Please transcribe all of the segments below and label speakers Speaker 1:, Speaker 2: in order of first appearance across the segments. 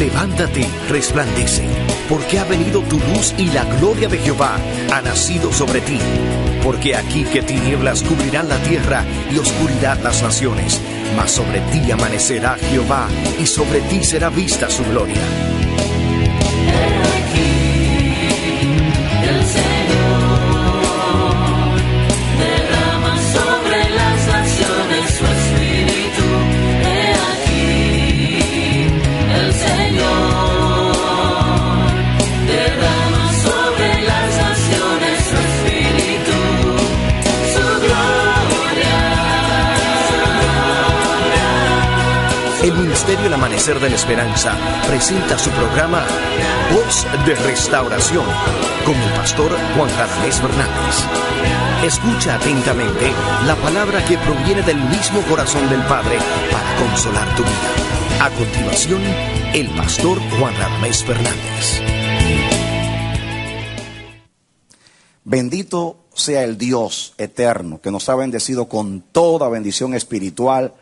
Speaker 1: Levántate, resplandece, porque ha venido tu luz y la gloria de Jehová ha nacido sobre ti. Porque aquí que tinieblas cubrirán la tierra y oscuridad las naciones, mas sobre ti amanecerá Jehová y sobre ti será vista su gloria. El Ministerio El Amanecer de la Esperanza presenta su programa Voz de Restauración con el pastor Juan Radamés Fernández. Escucha atentamente la palabra que proviene del mismo corazón del Padre para consolar tu vida. A continuación, el pastor Juan Radamés Fernández.
Speaker 2: Bendito sea el Dios eterno que nos ha bendecido con toda bendición espiritual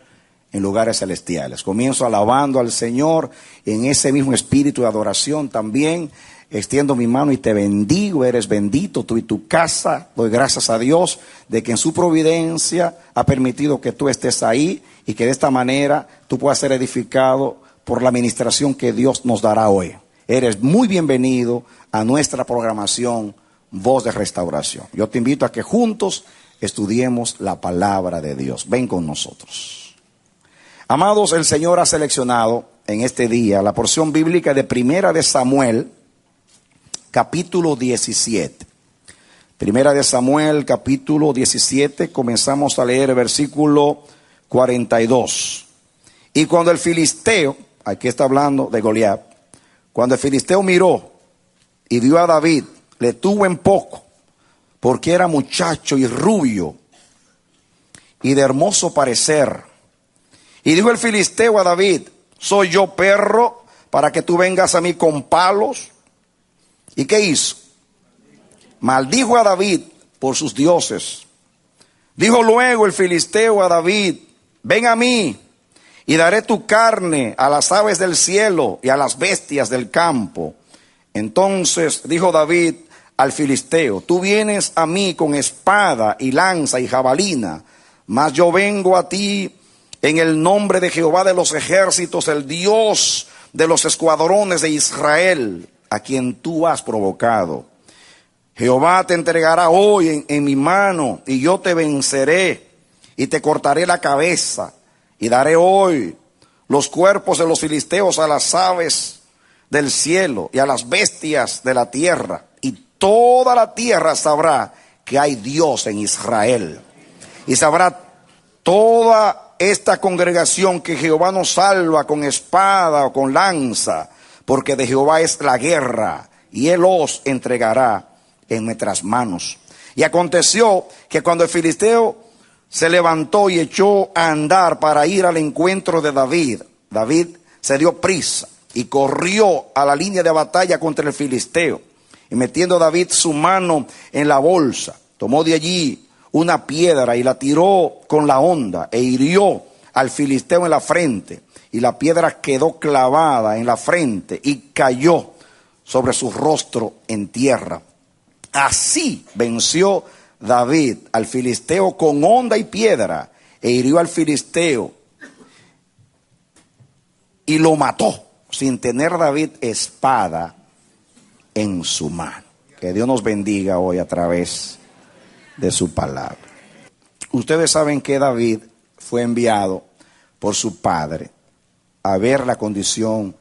Speaker 2: en lugares celestiales. Comienzo alabando al Señor en ese mismo espíritu de adoración. También extiendo mi mano y te bendigo. Eres bendito tú y tu casa. Doy gracias a Dios de que en su providencia ha permitido que tú estés ahí y que de esta manera tú puedas ser edificado por la administración que Dios nos dará hoy. Eres muy bienvenido a nuestra programación Voz de Restauración. Yo te invito a que juntos estudiemos la palabra de Dios. Ven con nosotros. Amados, el Señor ha seleccionado en este día la porción bíblica de Primera de Samuel, capítulo 17. Primera de Samuel, capítulo 17, comenzamos a leer el versículo 42. Y cuando el filisteo, aquí está hablando de Goliat, cuando el filisteo miró y vio a David, le tuvo en poco, porque era muchacho y rubio y de hermoso parecer. Y dijo el filisteo a David: ¿soy yo perro para que tú vengas a mí con palos? ¿Y qué hizo? Maldijo a David por sus dioses. Dijo luego el filisteo a David: ven a mí y daré tu carne a las aves del cielo y a las bestias del campo. Entonces dijo David al filisteo: tú vienes a mí con espada y lanza y jabalina, mas yo vengo a ti en el nombre de Jehová de los ejércitos, el Dios de los escuadrones de Israel, a quien tú has provocado. Jehová te entregará hoy en mi mano, y yo te venceré, y te cortaré la cabeza, y daré hoy los cuerpos de los filisteos a las aves del cielo, y a las bestias de la tierra, y toda la tierra sabrá que hay Dios en Israel. Y sabrá toda esta congregación que Jehová nos salva con espada o con lanza, porque de Jehová es la guerra, y él os entregará en nuestras manos. Y aconteció que cuando el filisteo se levantó y echó a andar para ir al encuentro de David, David se dio prisa y corrió a la línea de batalla contra el filisteo. Y metiendo David su mano en la bolsa, tomó de allí una piedra y la tiró con la honda e hirió al filisteo en la frente, y la piedra quedó clavada en la frente y cayó sobre su rostro en tierra. Así venció David al filisteo con honda y piedra, e hirió al filisteo y lo mató sin tener David espada en su mano. Que Dios nos bendiga hoy a través de su palabra. Ustedes saben que David fue enviado por su padre a ver la condición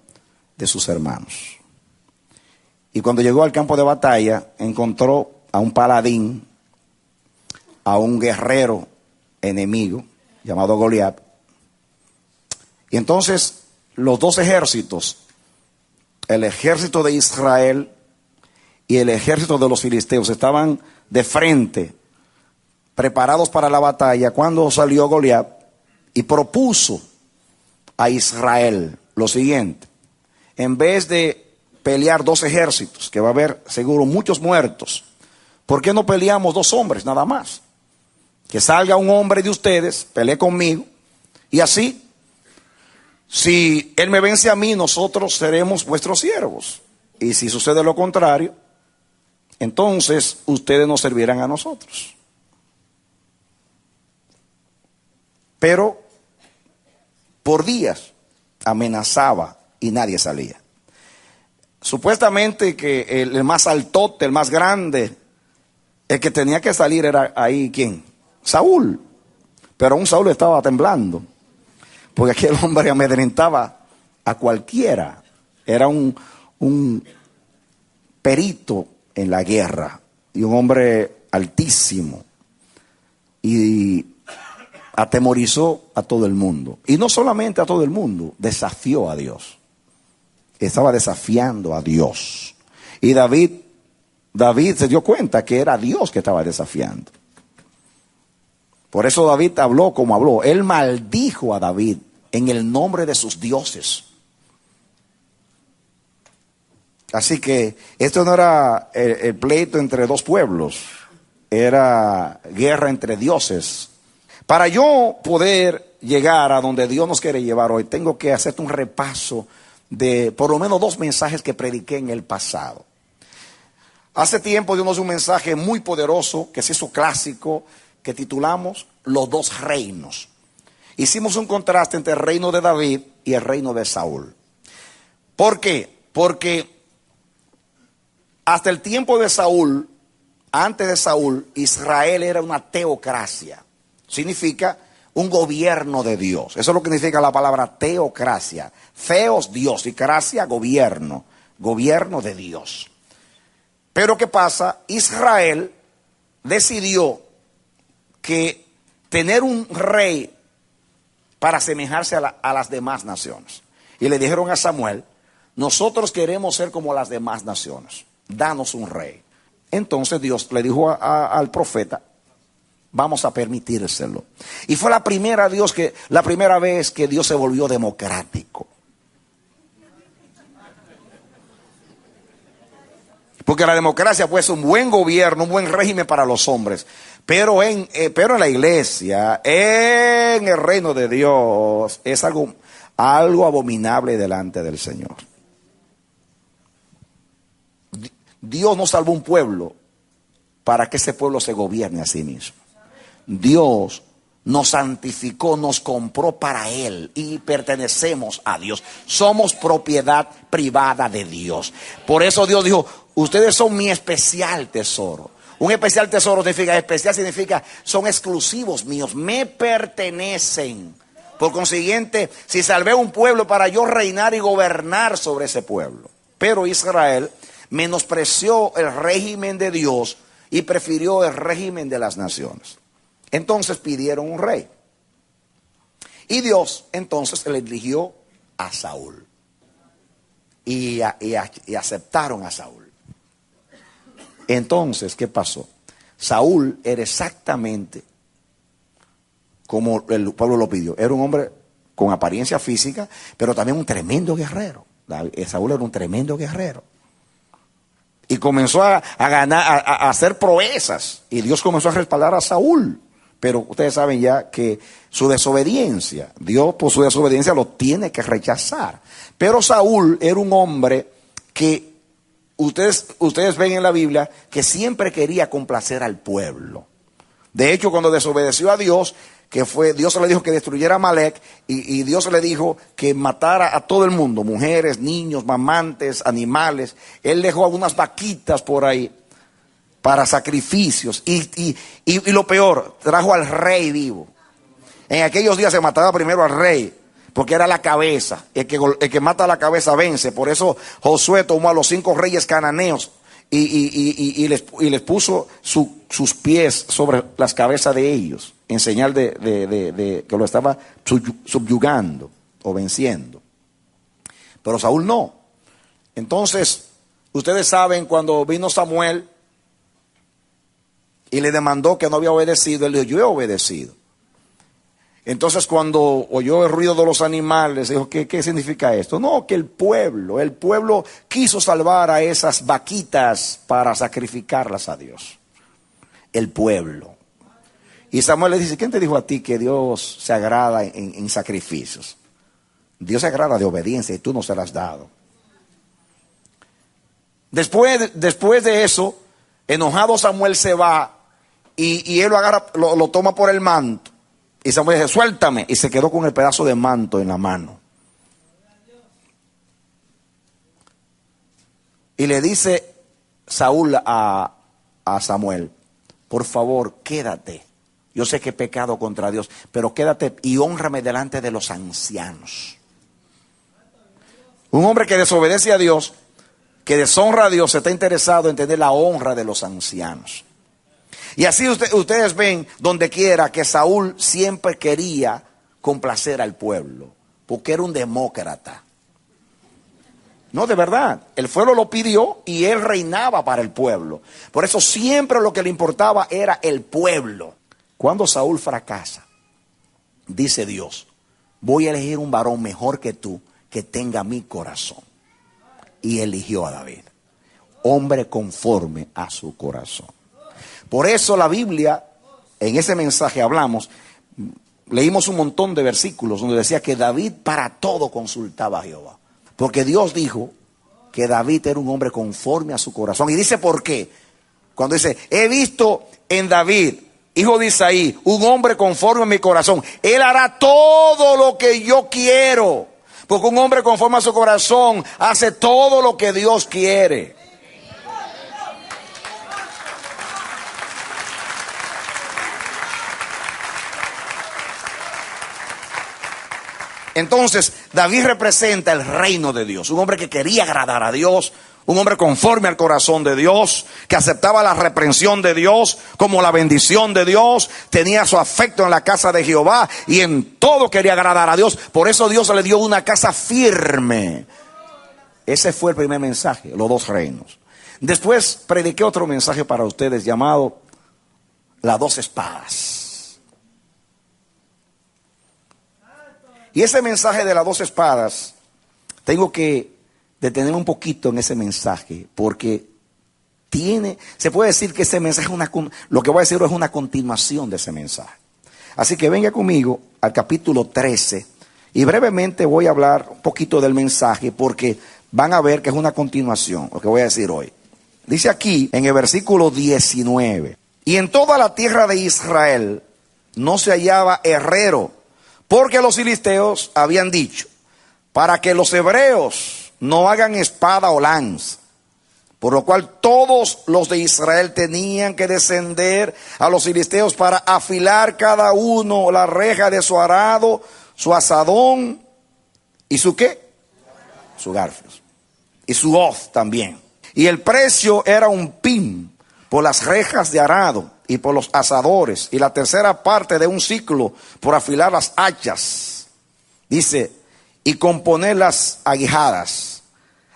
Speaker 2: de sus hermanos. Y cuando llegó al campo de batalla, encontró a un paladín, a un guerrero enemigo llamado Goliat. Y entonces los dos ejércitos, el ejército de Israel y el ejército de los filisteos, estaban de frente, preparados para la batalla, cuando salió Goliat y propuso a Israel lo siguiente: en vez de pelear dos ejércitos, que va a haber seguro muchos muertos, ¿por qué no peleamos dos hombres nada más? Que salga un hombre de ustedes, pelee conmigo, y así Si él me vence a mí, nosotros seremos vuestros siervos. Y si sucede lo contrario, entonces ustedes nos servirán a nosotros. Pero por días amenazaba y nadie salía. Supuestamente que el más altote, el más grande, el que tenía que salir era ahí, ¿quién? Saúl. Pero aún Saúl estaba temblando, porque aquel hombre amedrentaba a cualquiera. Era un perito en la guerra y un hombre altísimo. Y atemorizó a todo el mundo. Y no solamente a todo el mundo, desafió a Dios. Estaba desafiando a Dios. Y David se dio cuenta que era Dios que estaba desafiando. Por eso David habló como habló. Él maldijo a David en el nombre de sus dioses. Así que esto no era el pleito entre dos pueblos. Era guerra entre dioses. Para yo poder llegar a donde Dios nos quiere llevar hoy, tengo que hacerte un repaso de por lo menos 2 mensajes que prediqué en el pasado. Hace tiempo dimos un mensaje muy poderoso que se hizo clásico, que titulamos Los 2 reinos. Hicimos un contraste entre el reino de David y el reino de Saúl. ¿Por qué? Porque hasta el tiempo de Saúl, antes de Saúl, Israel era una teocracia. Significa un gobierno de Dios. Eso es lo que significa la palabra teocracia. Theos, Dios, y cracia, gobierno. Gobierno de Dios. Pero ¿qué pasa? Israel decidió que tener un rey para asemejarse a las demás naciones. Y le dijeron a Samuel, nosotros queremos ser como las demás naciones. Danos un rey. Entonces Dios le dijo al profeta, vamos a permitírselo. Y fue la primera vez que Dios se volvió democrático. Porque la democracia puede ser un buen gobierno, un buen régimen para los hombres. Pero en la iglesia, en el reino de Dios, es algo abominable delante del Señor. Dios no salvó un pueblo para que ese pueblo se gobierne a sí mismo. Dios nos santificó, nos compró para Él y pertenecemos a Dios. Somos propiedad privada de Dios. Por eso Dios dijo, ustedes son mi especial tesoro. Un especial tesoro significa son exclusivos míos, me pertenecen. Por consiguiente, si salvé un pueblo para yo reinar y gobernar sobre ese pueblo. Pero Israel menospreció el régimen de Dios y prefirió el régimen de las naciones. Entonces pidieron un rey. Y Dios entonces le eligió a Saúl. Y aceptaron a Saúl. Entonces, ¿qué pasó? Saúl era exactamente como el pueblo lo pidió. Era un hombre con apariencia física, pero también un tremendo guerrero. Saúl era un tremendo guerrero. Y comenzó a hacer proezas. Y Dios comenzó a respaldar a Saúl. Pero ustedes saben ya que su desobediencia, Dios por su desobediencia lo tiene que rechazar. Pero Saúl era un hombre que ustedes ven en la Biblia que siempre quería complacer al pueblo. De hecho, cuando desobedeció a Dios, Dios le dijo que destruyera a Amalek y Dios le dijo que matara a todo el mundo, mujeres, niños, mamantes, animales. Él dejó algunas vaquitas por ahí para sacrificios y lo peor, trajo al rey vivo. En aquellos días se mataba primero al rey, porque era la cabeza. El que mata a la cabeza vence. Por eso Josué tomó a los 5 reyes cananeos y les puso sus pies sobre las cabezas de ellos, en señal de que lo estaba subyugando o venciendo. Pero Saúl no. Entonces, ustedes saben, cuando vino Samuel y le demandó que no había obedecido, él dijo, yo he obedecido. Entonces cuando oyó el ruido de los animales, dijo, ¿qué significa esto? No, que el pueblo quiso salvar a esas vaquitas para sacrificarlas a Dios. El pueblo. Y Samuel le dice, ¿quién te dijo a ti que Dios se agrada en sacrificios? Dios se agrada de obediencia y tú no se la has dado. Después de eso, enojado Samuel se va y él lo agarra, lo toma por el manto. Y Samuel dice, suéltame. Y se quedó con el pedazo de manto en la mano. Y le dice Saúl a Samuel, por favor, quédate. Yo sé que he pecado contra Dios, pero quédate y hónrame delante de los ancianos. Un hombre que desobedece a Dios, que deshonra a Dios, está interesado en tener la honra de los ancianos. Y así ustedes ven donde quiera que Saúl siempre quería complacer al pueblo, porque era un demócrata. No, de verdad, el pueblo lo pidió y él reinaba para el pueblo. Por eso siempre lo que le importaba era el pueblo. Cuando Saúl fracasa, dice Dios, voy a elegir un varón mejor que tú, que tenga mi corazón. Y eligió a David, hombre conforme a su corazón. Por eso la Biblia, en ese mensaje hablamos, leímos un montón de versículos donde decía que David para todo consultaba a Jehová. Porque Dios dijo que David era un hombre conforme a su corazón. Y dice por qué. Cuando dice, he visto en David, hijo de Isaí, un hombre conforme a mi corazón. Él hará todo lo que yo quiero. Porque un hombre conforme a su corazón hace todo lo que Dios quiere. Entonces, David representa el reino de Dios. Un hombre que quería agradar a Dios. Un hombre conforme al corazón de Dios, que aceptaba la reprensión de Dios como la bendición de Dios, tenía su afecto en la casa de Jehová y en todo quería agradar a Dios. Por eso Dios le dio una casa firme. Ese fue el primer mensaje, los dos reinos. Después prediqué otro mensaje para ustedes llamado las dos espadas. Y ese mensaje de las dos espadas, tengo que detenerme un poquito en ese mensaje, porque se puede decir que ese mensaje, lo que voy a decir es una continuación de ese mensaje. Así que venga conmigo al capítulo 13 y brevemente voy a hablar un poquito del mensaje, porque van a ver que es una continuación, lo que voy a decir hoy. Dice aquí en el versículo 19, y en toda la tierra de Israel no se hallaba herrero, porque los filisteos habían dicho, para que los hebreos no hagan espada o lanza. Por lo cual todos los de Israel tenían que descender a los filisteos para afilar cada uno la reja de su arado, su azadón y su ¿qué? Su garfios. Y su hoz también. Y el precio era un pin por las rejas de arado y por los asadores, y la tercera parte de un ciclo por afilar las hachas. Dice, y componer las aguijadas.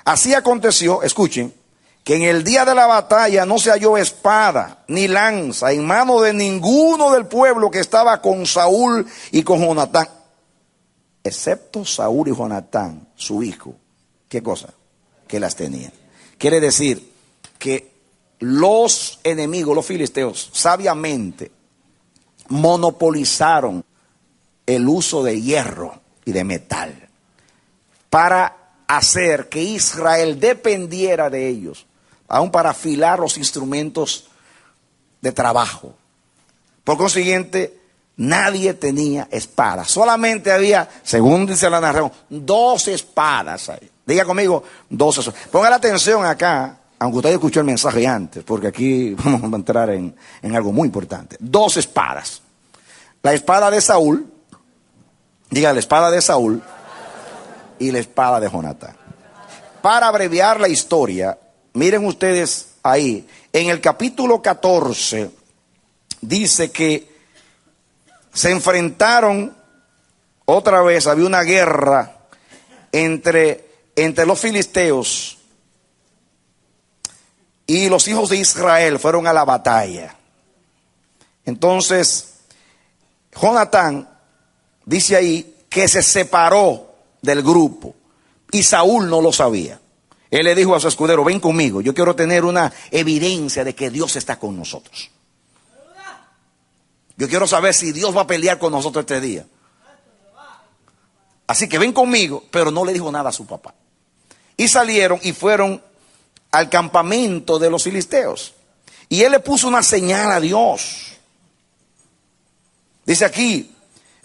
Speaker 2: Así aconteció, escuchen, que en el día de la batalla no se halló espada ni lanza en mano de ninguno del pueblo que estaba con Saúl y con Jonatán, excepto Saúl y Jonatán, su hijo. ¿Qué cosa? Que las tenían. Quiere decir que los enemigos, los filisteos, sabiamente monopolizaron el uso de hierro y de metal para hacer que Israel dependiera de ellos, aún para afilar los instrumentos de trabajo. Por consiguiente, nadie tenía espada. Solamente había, según dice la narración, 2 espadas ahí. Diga conmigo, 2 espadas. Pongan atención acá, aunque usted escuchó el mensaje antes, porque aquí vamos a entrar en algo muy importante. 2 espadas. La espada de Saúl, diga la espada de Saúl, y la espada de Jonatán. Para abreviar la historia, miren ustedes ahí, en el capítulo 14, dice que se enfrentaron otra vez, había una guerra entre los filisteos y los hijos de Israel fueron a la batalla. Entonces, Jonatán dice ahí que se separó del grupo y Saúl no lo sabía. Él le dijo a su escudero, ven conmigo, yo quiero tener una evidencia de que Dios está con nosotros. Yo quiero saber si Dios va a pelear con nosotros este día. Así que ven conmigo, pero no le dijo nada a su papá. Y salieron y fueron al campamento de los filisteos. Y él le puso una señal a Dios. Dice aquí,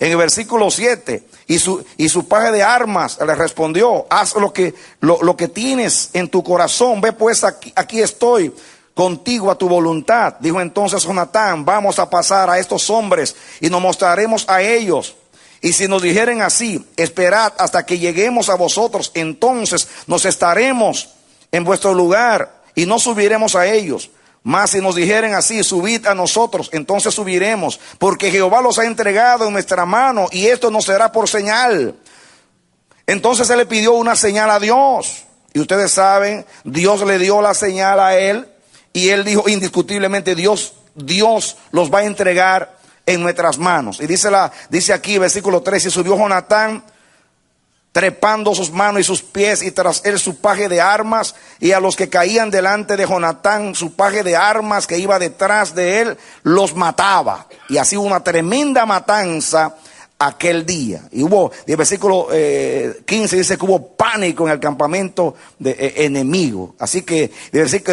Speaker 2: en el versículo 7, y su paje de armas le respondió: haz lo que tienes en tu corazón, ve pues aquí estoy contigo a tu voluntad. Dijo entonces Jonatán: vamos a pasar a estos hombres y nos mostraremos a ellos. Y si nos dijeren así: esperad hasta que lleguemos a vosotros, entonces nos estaremos en vuestro lugar y no subiremos a ellos. Mas si nos dijeren así: subid a nosotros, entonces subiremos, porque Jehová los ha entregado en nuestra mano, y esto nos será por señal. Entonces él le pidió una señal a Dios, y ustedes saben, Dios le dio la señal a él, y él dijo indiscutiblemente: Dios los va a entregar en nuestras manos. Y dice aquí, versículo 13: y subió Jonatán, trepando sus manos y sus pies, y tras él su paje de armas, y a los que caían delante de Jonatán, su paje de armas que iba detrás de él, los mataba. Y así hubo una tremenda matanza aquel día. Y hubo, el versículo 15 dice que hubo pánico en el campamento enemigo. Así que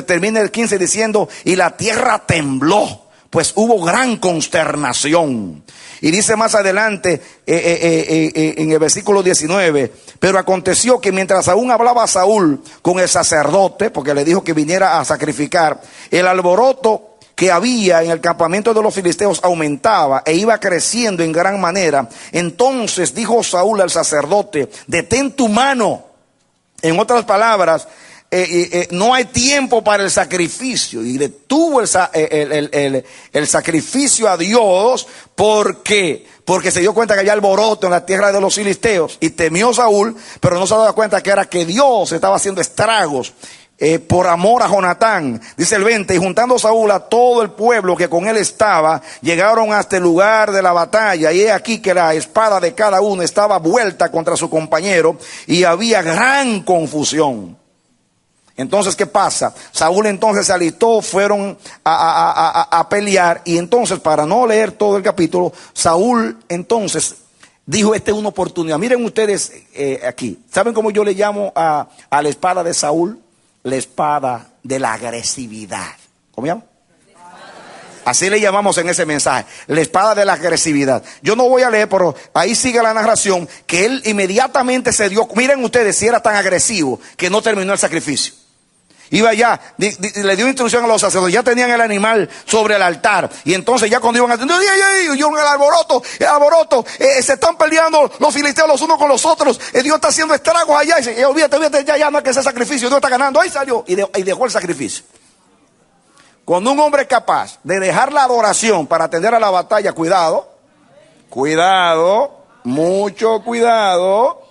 Speaker 2: termina el 15 diciendo: y la tierra tembló, pues hubo gran consternación. Y dice más adelante, en el versículo 19: pero aconteció que mientras aún hablaba Saúl con el sacerdote, porque le dijo que viniera a sacrificar, el alboroto que había en el campamento de los filisteos aumentaba e iba creciendo en gran manera. Entonces dijo Saúl al sacerdote: detén tu mano. En otras palabras, no hay tiempo para el sacrificio. Y detuvo el sacrificio a Dios. Porque se dio cuenta que había alboroto en la tierra de los filisteos, y temió Saúl, pero no se daba cuenta que era que Dios estaba haciendo estragos por amor a Jonatán. Dice el 20: y juntando Saúl a todo el pueblo que con él estaba, llegaron hasta el lugar de la batalla, y he aquí que la espada de cada uno estaba vuelta contra su compañero, y había gran confusión. Entonces, ¿qué pasa? Saúl entonces se alistó, fueron a pelear, y entonces, para no leer todo el capítulo, Saúl entonces dijo: esta es una oportunidad. Miren ustedes aquí, ¿saben cómo yo le llamo a la espada de Saúl? La espada de la agresividad. ¿Cómo llamo? Así le llamamos en ese mensaje, la espada de la agresividad. Yo no voy a leer, pero ahí sigue la narración, que él inmediatamente se dio. Miren ustedes si era tan agresivo que no terminó el sacrificio. Iba ya, le dio instrucción a los sacerdotes, ya tenían el animal sobre el altar, y entonces ya cuando iban a hacer el alboroto, se están peleando los filisteos los unos con los otros, Dios está haciendo estragos allá, y dice: olvídate, ya no hay que hacer sacrificio, Dios está ganando. Ahí salió y dejó el sacrificio. Cuando un hombre es capaz de dejar la adoración para atender a la batalla, cuidado, mucho cuidado.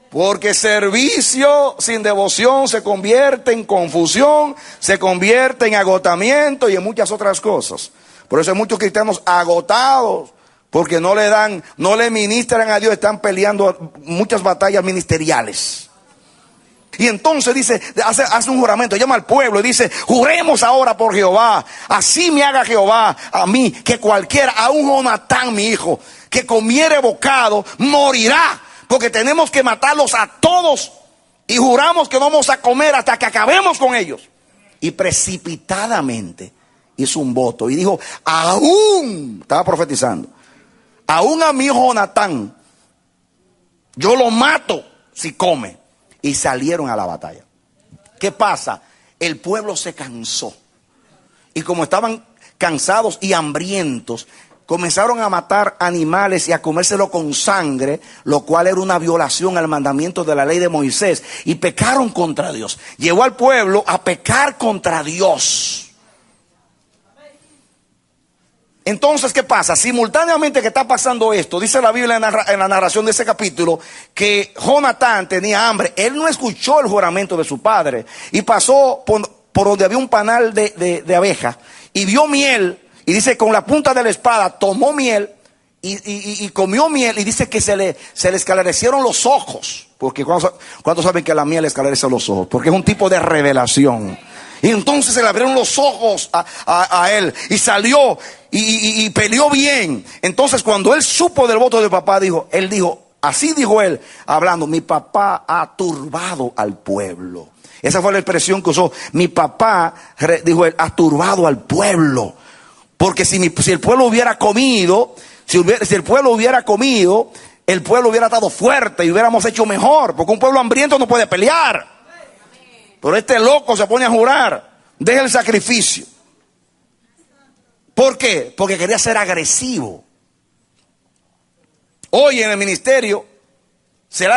Speaker 2: Porque servicio sin devoción se convierte en confusión, se convierte en agotamiento y en muchas otras cosas. Por eso hay muchos cristianos agotados, porque no le ministran a Dios, están peleando muchas batallas ministeriales. Y entonces dice, hace un juramento, llama al pueblo y dice: juremos ahora por Jehová, así me haga Jehová a mí, que cualquiera, aun Jonatán mi hijo, que comiere bocado, morirá. Porque tenemos que matarlos a todos, y juramos que no vamos a comer hasta que acabemos con ellos. Y precipitadamente hizo un voto y dijo: estaba profetizando, aún a mi hijo Jonatán yo lo mato si come. Y salieron a la batalla. ¿Qué pasa? El pueblo se cansó, y como estaban cansados y hambrientos, comenzaron a matar animales y a comérselo con sangre, lo cual era una violación al mandamiento de la ley de Moisés, y pecaron contra Dios. Llevó al pueblo a pecar contra Dios. Entonces, ¿qué pasa? Simultáneamente que está pasando esto, dice la Biblia en la narración de ese capítulo, que Jonatán tenía hambre. Él no escuchó el juramento de su padre, y pasó por donde había un panal de abejas, y vio miel. Y dice, con la punta de la espada tomó miel y comió miel, y dice que se le esclarecieron los ojos. Porque ¿cuántos saben que la miel esclarece los ojos? Porque es un tipo de revelación. Y entonces se le abrieron los ojos a él, y salió y peleó bien. Entonces, cuando él supo del voto de papá, él dijo: Así dijo él, hablando, mi papá ha turbado al pueblo. Esa fue la expresión que usó. Mi papá, dijo él, ha turbado al pueblo. Porque si el pueblo hubiera comido, si el pueblo hubiera comido, el pueblo hubiera estado fuerte y hubiéramos hecho mejor. Porque un pueblo hambriento no puede pelear. Pero este loco se pone a jurar, deja el sacrificio. ¿Por qué? Porque quería ser agresivo. Hoy en el ministerio se le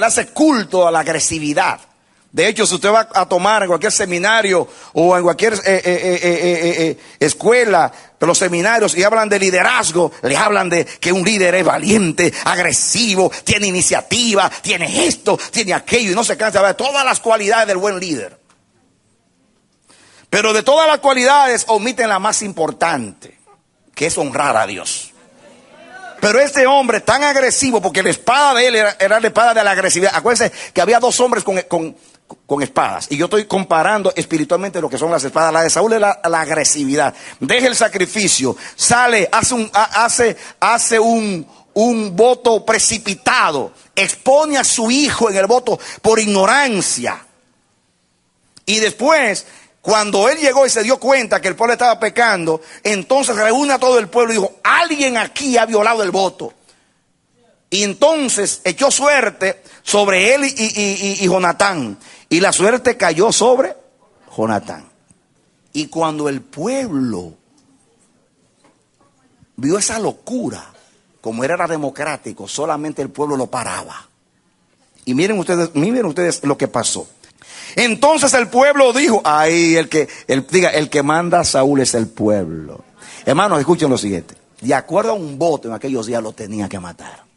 Speaker 2: hace culto a la agresividad. De hecho, si usted va a tomar en cualquier seminario o en cualquier escuela de los seminarios y hablan de liderazgo, les hablan de que un líder es valiente, agresivo, tiene iniciativa, tiene esto, tiene aquello y no se cansa de ver todas las cualidades del buen líder. Pero de todas las cualidades omiten la más importante, que es honrar a Dios. Pero este hombre tan agresivo, porque la espada de él era la espada de la agresividad. Acuérdense que había dos hombres con espadas. Y yo estoy comparando espiritualmente lo que son las espadas. La de Saúl es la agresividad. Deja el sacrificio, sale, hace un voto precipitado. Expone a su hijo en el voto por ignorancia. Y después, cuando él llegó y se dio cuenta que el pueblo estaba pecando, entonces reúne a todo el pueblo y dijo, alguien aquí ha violado el voto. Y entonces echó suerte sobre él y Jonatán. Y la suerte cayó sobre Jonatán. Y cuando el pueblo vio esa locura, como era democrático, solamente el pueblo lo paraba. Y miren ustedes lo que pasó. Entonces el pueblo dijo, ay, el que manda a Saúl es el pueblo. Hermanos, escuchen lo siguiente. De acuerdo a un voto en aquellos días lo tenía que matar.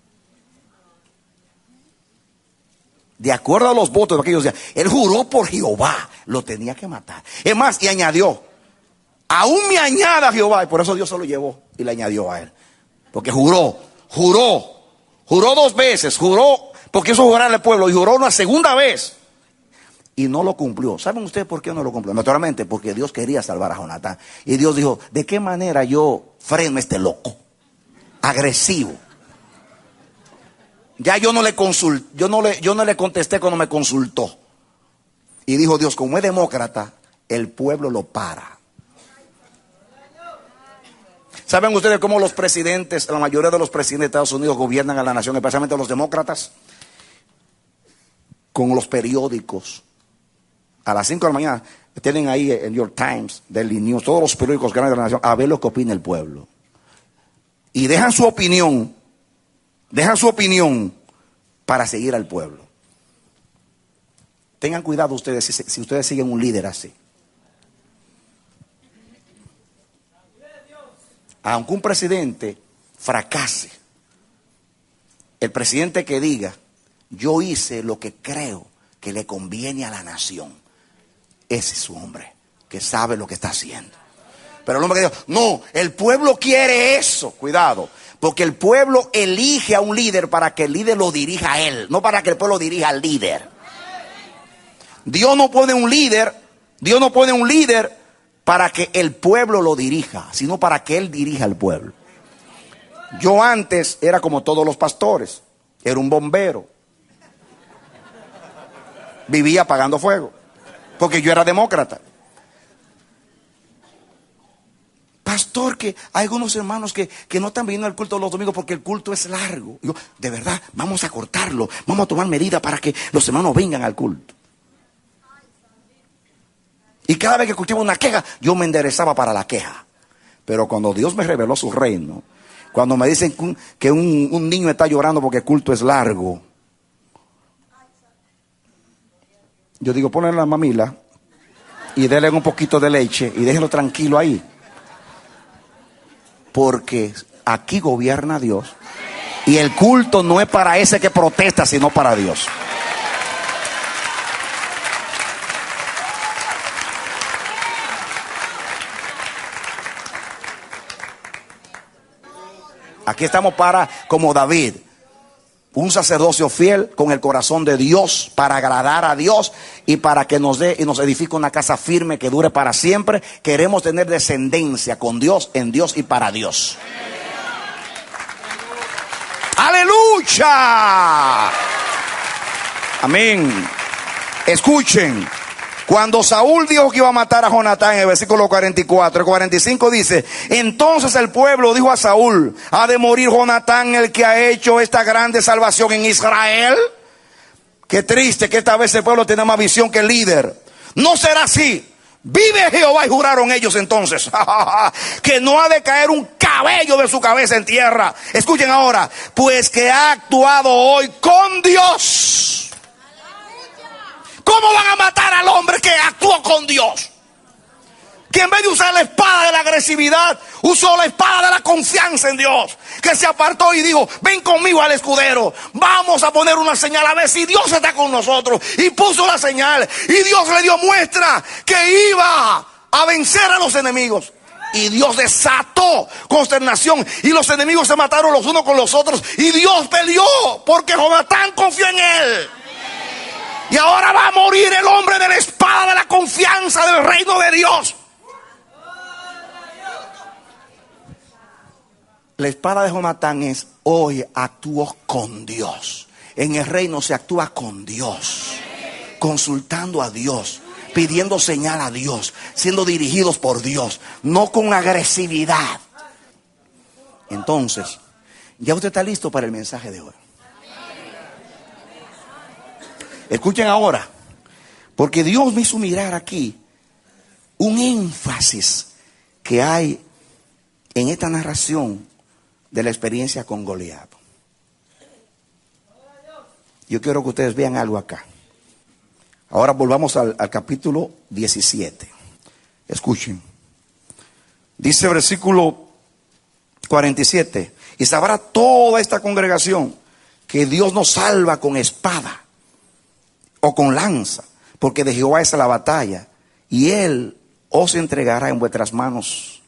Speaker 2: De acuerdo a los votos de aquellos días, él juró por Jehová, lo tenía que matar. Es más, y añadió, aún me añada Jehová, y por eso Dios se lo llevó y le añadió a él. Porque juró dos veces, porque eso jurar al pueblo, y juró una segunda vez. Y no lo cumplió. ¿Saben ustedes por qué no lo cumplió? Naturalmente, porque Dios quería salvar a Jonatán. Y Dios dijo, ¿de qué manera yo freno a este loco? Agresivo. Ya yo no le contesté cuando me consultó. Y dijo Dios, como es demócrata, el pueblo lo para. ¿Saben ustedes cómo los presidentes, la mayoría de los presidentes de Estados Unidos gobiernan a la nación, especialmente los demócratas? Con los periódicos. A las 5 de la mañana tienen ahí el New York Times, Daily News, todos los periódicos grandes de la nación, a ver lo que opina el pueblo. Y dejan su opinión para seguir al pueblo. Tengan cuidado ustedes si ustedes siguen un líder así. Aunque un presidente fracase, el presidente que diga, yo hice lo que creo que le conviene a la nación, ese es su hombre que sabe lo que está haciendo. Pero el hombre que dice, no, el pueblo quiere eso, cuidado, porque el pueblo elige a un líder para que el líder lo dirija a él, no para que el pueblo dirija al líder. Dios no pone un líder para que el pueblo lo dirija, sino para que él dirija al pueblo. Yo antes era como todos los pastores, era un bombero. Vivía apagando fuego, porque yo era demócrata. Pastor, que hay algunos hermanos que no están viniendo al culto los domingos porque el culto es largo. Yo, de verdad, vamos a cortarlo, vamos a tomar medidas para que los hermanos vengan al culto. Y cada vez que escuchaba una queja, yo me enderezaba para la queja. Pero cuando Dios me reveló su reino, cuando me dicen que un niño está llorando porque el culto es largo, yo digo, ponle la mamila y denle un poquito de leche y déjenlo tranquilo ahí. Porque aquí gobierna Dios. Y el culto no es para ese que protesta, sino para Dios. Aquí estamos como David, un sacerdocio fiel con el corazón de Dios para agradar a Dios y para que nos dé y nos edifique una casa firme que dure para siempre. Queremos tener descendencia con Dios, en Dios y para Dios. ¡Aleluya! ¡Aleluya! Amén. Escuchen. Cuando Saúl dijo que iba a matar a Jonatán, en el versículo 44, el 45 dice: entonces el pueblo dijo a Saúl: ¿ha de morir Jonatán, el que ha hecho esta grande salvación en Israel? Qué triste que esta vez el pueblo tiene más visión que el líder. No será así. Vive Jehová, y juraron ellos entonces que no ha de caer un cabello de su cabeza en tierra. Escuchen ahora: pues que ha actuado hoy con Dios. ¿Cómo van a matar al hombre que actuó con Dios? Que en vez de usar la espada de la agresividad, usó la espada de la confianza en Dios. Que se apartó y dijo: ven conmigo al escudero, vamos a poner una señal a ver si Dios está con nosotros. Y puso la señal, y Dios le dio muestra que iba a vencer a los enemigos. Y Dios desató consternación, y los enemigos se mataron los unos con los otros, y Dios peleó porque Jonatán confió en él. Y ahora va a morir el hombre de la espada de la confianza del reino de Dios. La espada de Jonatán es: hoy actuó con Dios. En el reino se actúa con Dios, consultando a Dios, pidiendo señal a Dios, siendo dirigidos por Dios, no con agresividad. Entonces, ya usted está listo para el mensaje de hoy. Escuchen ahora, porque Dios me hizo mirar aquí un énfasis que hay en esta narración de la experiencia con Goliat. Yo quiero que ustedes vean algo acá. Ahora volvamos al capítulo 17. Escuchen. Dice versículo 47: y sabrá toda esta congregación que Dios nos salva con espada o con lanza, porque de Jehová es la batalla, y Él os entregará en vuestras manos.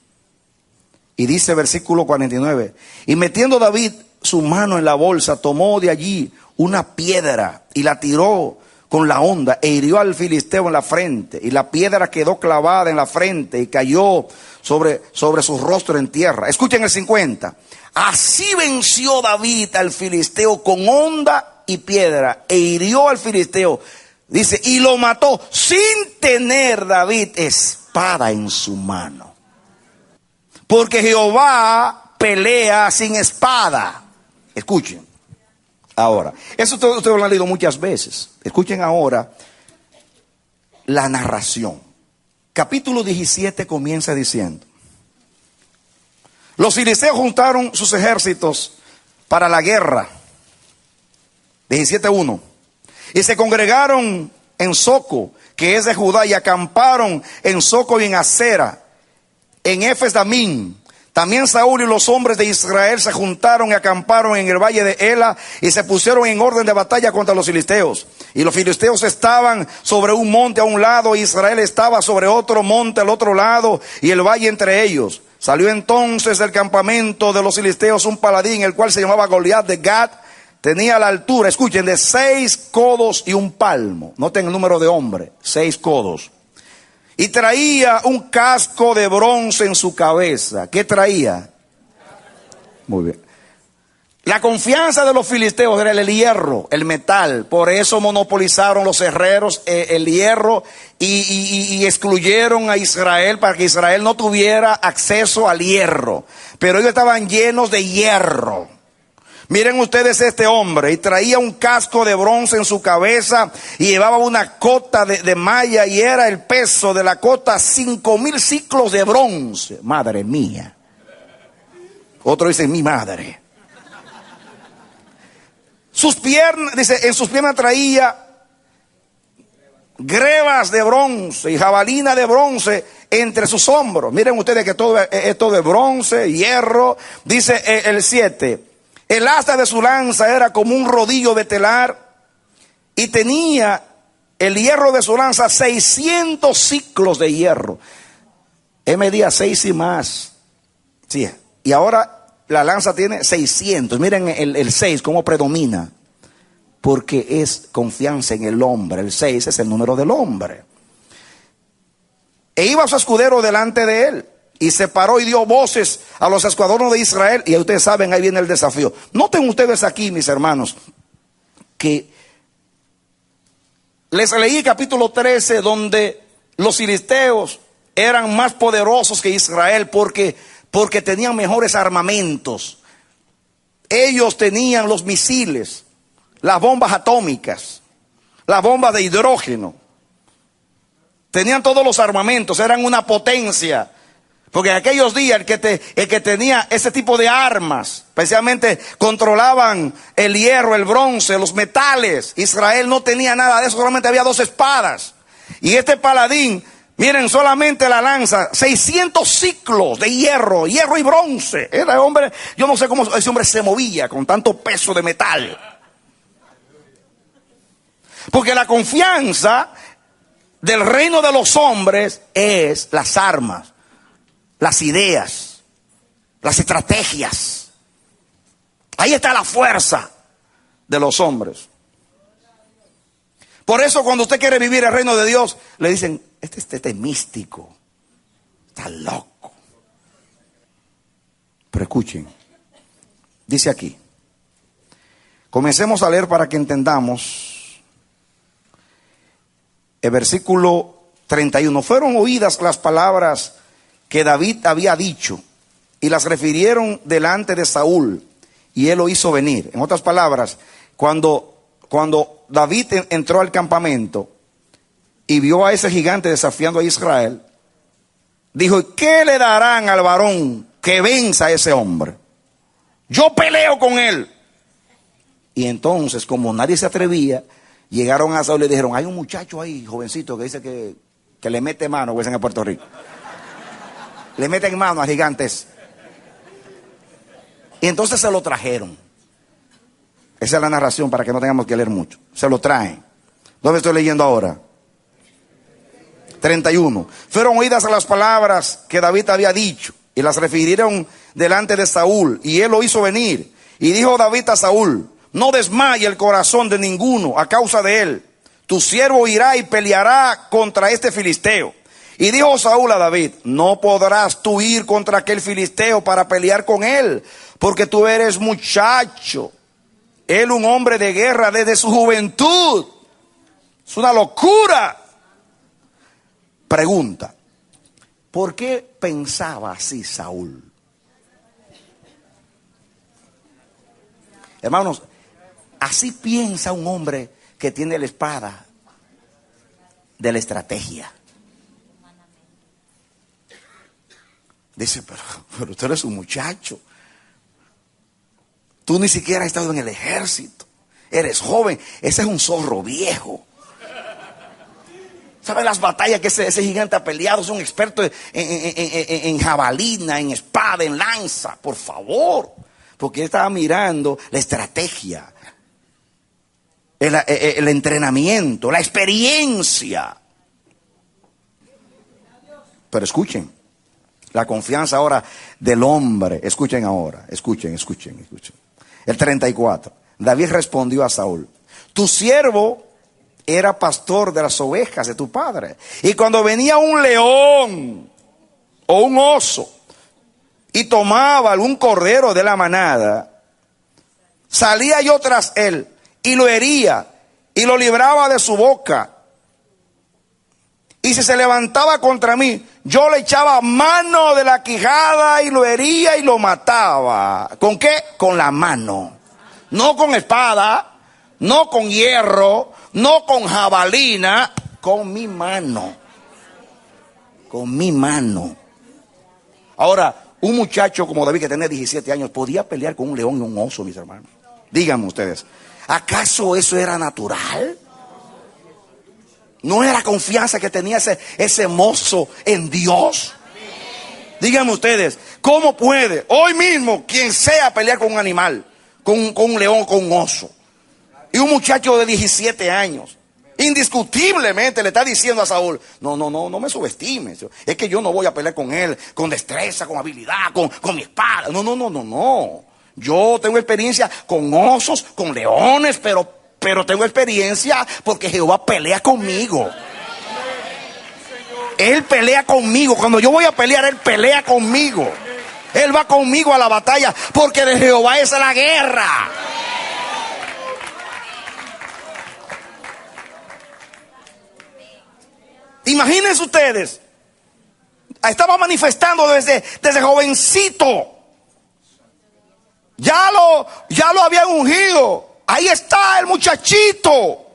Speaker 2: Y dice versículo 49: y metiendo David su mano en la bolsa, tomó de allí una piedra y la tiró con la honda, e hirió al filisteo en la frente, y la piedra quedó clavada en la frente y cayó sobre su rostro en tierra. Escuchen el 50: así venció David al filisteo con honda y piedra, e hirió al filisteo, dice, y lo mató sin tener David espada en su mano, porque Jehová pelea sin espada. Escuchen ahora, eso ustedes lo han leído muchas veces. Escuchen ahora la narración. Capítulo 17 comienza diciendo: los filisteos juntaron sus ejércitos para la guerra. 17:1. Y se congregaron en Soco, que es de Judá, y acamparon en Soco y en Acera, en Efes Damín. También Saúl y los hombres de Israel se juntaron y acamparon en el valle de Ela, y se pusieron en orden de batalla contra los filisteos. Y los filisteos estaban sobre un monte a un lado, y Israel estaba sobre otro monte al otro lado, y el valle entre ellos. Salió entonces del campamento de los filisteos un paladín, el cual se llamaba Goliat de Gat. Tenía la altura, escuchen, de 6 codos y un palmo. Noten el número de hombre: 6 codos. Y traía un casco de bronce en su cabeza. ¿Qué traía? Muy bien. La confianza de los filisteos era el hierro, el metal. Por eso monopolizaron los herreros el hierro y excluyeron a Israel, para que Israel no tuviera acceso al hierro. Pero ellos estaban llenos de hierro. Miren ustedes este hombre: y traía un casco de bronce en su cabeza, y llevaba una cota de malla, y era el peso de la cota 5,000 ciclos de bronce. Madre mía. Otro dice: mi madre. Sus piernas, dice, en sus piernas traía grebas de bronce y jabalina de bronce entre sus hombros. Miren ustedes que todo es todo de bronce, hierro. Dice el 7: el asta de su lanza era como un rodillo de telar, y tenía el hierro de su lanza 600 ciclos de hierro. Él medía 6 y más. Sí. Y ahora la lanza tiene 600. Miren el 6 cómo predomina, porque es confianza en el hombre. El 6 es el número del hombre. E iba su escudero delante de él, y se paró y dio voces a los escuadrones de Israel. Y ustedes saben, ahí viene el desafío. Noten ustedes aquí, mis hermanos, que les leí capítulo 13, donde los filisteos eran más poderosos que Israel porque tenían mejores armamentos. Ellos tenían los misiles, las bombas atómicas, las bombas de hidrógeno. Tenían todos los armamentos, eran una potencia. Porque en aquellos días el que tenía ese tipo de armas, especialmente controlaban el hierro, el bronce, los metales. Israel no tenía nada de eso, solamente había 2 espadas. Y este paladín, miren, solamente la lanza, 600 ciclos de hierro y bronce. Era hombre, yo no sé cómo ese hombre se movía con tanto peso de metal. Porque la confianza del reino de los hombres es las armas, las ideas, las estrategias. Ahí está la fuerza de los hombres. Por eso cuando usted quiere vivir el reino de Dios, le dicen, este es místico, está loco. Pero escuchen, dice aquí, comencemos a leer para que entendamos. El versículo 31, fueron oídas las palabras que David había dicho y las refirieron delante de Saúl y él lo hizo venir. En otras palabras, cuando David entró al campamento y vio a ese gigante desafiando a Israel, dijo, ¿qué le darán al varón que venza a ese hombre? Yo peleo con él. Y entonces, como nadie se atrevía, llegaron a Saúl y le dijeron, hay un muchacho ahí, jovencito, que dice que le mete mano, pues en Puerto Rico. Le meten mano a gigantes. Y entonces se lo trajeron. Esa es la narración para que no tengamos que leer mucho. Se lo traen. ¿Dónde estoy leyendo ahora? 31. Fueron oídas las palabras que David había dicho y las refirieron delante de Saúl y él lo hizo venir. Y dijo David a Saúl, no desmaye el corazón de ninguno a causa de él. Tu siervo irá y peleará contra este filisteo. Y dijo Saúl a David, no podrás tú ir contra aquel filisteo para pelear con él, porque tú eres muchacho. Él un hombre de guerra desde su juventud. Es una locura. Pregunta, ¿por qué pensaba así Saúl? Hermanos, así piensa un hombre que tiene la espada de la estrategia. Dice, pero tú eres un muchacho. Tú ni siquiera has estado en el ejército. Eres joven. Ese es un zorro viejo. ¿Sabe las batallas que ese gigante ha peleado? Es un experto en jabalina, en espada, en lanza. Por favor. Porque él estaba mirando la estrategia, el entrenamiento, la experiencia. Pero escuchen, la confianza ahora del hombre. Escuchen ahora, escuchen. El 34. David respondió a Saúl, tu siervo era pastor de las ovejas de tu padre. Y cuando venía un león o un oso y tomaba algún cordero de la manada, salía yo tras él y lo hería y lo libraba de su boca. Y si se levantaba contra mí, yo le echaba mano de la quijada y lo hería y lo mataba. ¿Con qué? Con la mano. No con espada, no con hierro, no con jabalina, con mi mano. Con mi mano. Ahora, un muchacho como David que tenía 17 años podía pelear con un león y un oso, mis hermanos. Díganme ustedes, ¿acaso eso era natural? ¿No era confianza que tenía ese mozo en Dios? Díganme ustedes, ¿cómo puede hoy mismo quien sea pelear con un animal, con un león, con un oso? Y un muchacho de 17 años, indiscutiblemente le está diciendo a Saúl, no me subestimes. Es que yo no voy a pelear con él, con destreza, con habilidad, con mi espada. No. Yo tengo experiencia con osos, con leones, pero tengo experiencia porque Jehová pelea conmigo. Él pelea conmigo. Cuando yo voy a pelear, Él pelea conmigo. Él va conmigo a la batalla, porque de Jehová es la guerra. Imagínense ustedes, estaba manifestando desde jovencito. Ya lo habían ungido. Ahí está el muchachito,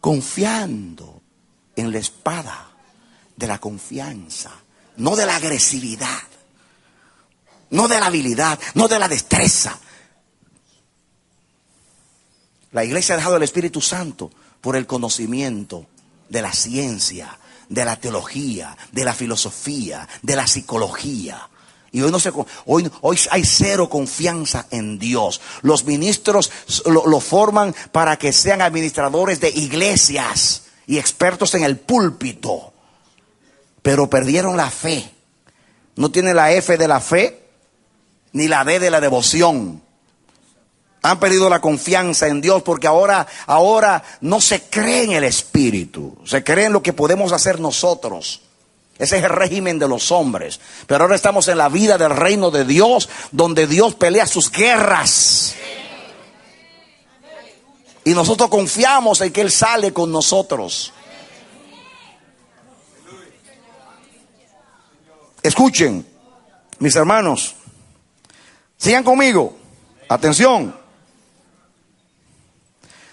Speaker 2: confiando en la espada de la confianza, no de la agresividad, no de la habilidad, no de la destreza. La iglesia ha dejado el Espíritu Santo por el conocimiento de la ciencia, de la teología, de la filosofía, de la psicología. Y hoy hay cero confianza en Dios. Los ministros lo forman para que sean administradores de iglesias y expertos en el púlpito, pero perdieron la fe. No tienen la F de la fe ni la D de la devoción. Han perdido la confianza en Dios, porque ahora no se cree en el Espíritu, se cree en lo que podemos hacer nosotros. Ese es el régimen de los hombres. Pero ahora estamos en la vida del reino de Dios, donde Dios pelea sus guerras. Y nosotros confiamos en que Él sale con nosotros. Escuchen, mis hermanos, sigan conmigo. Atención.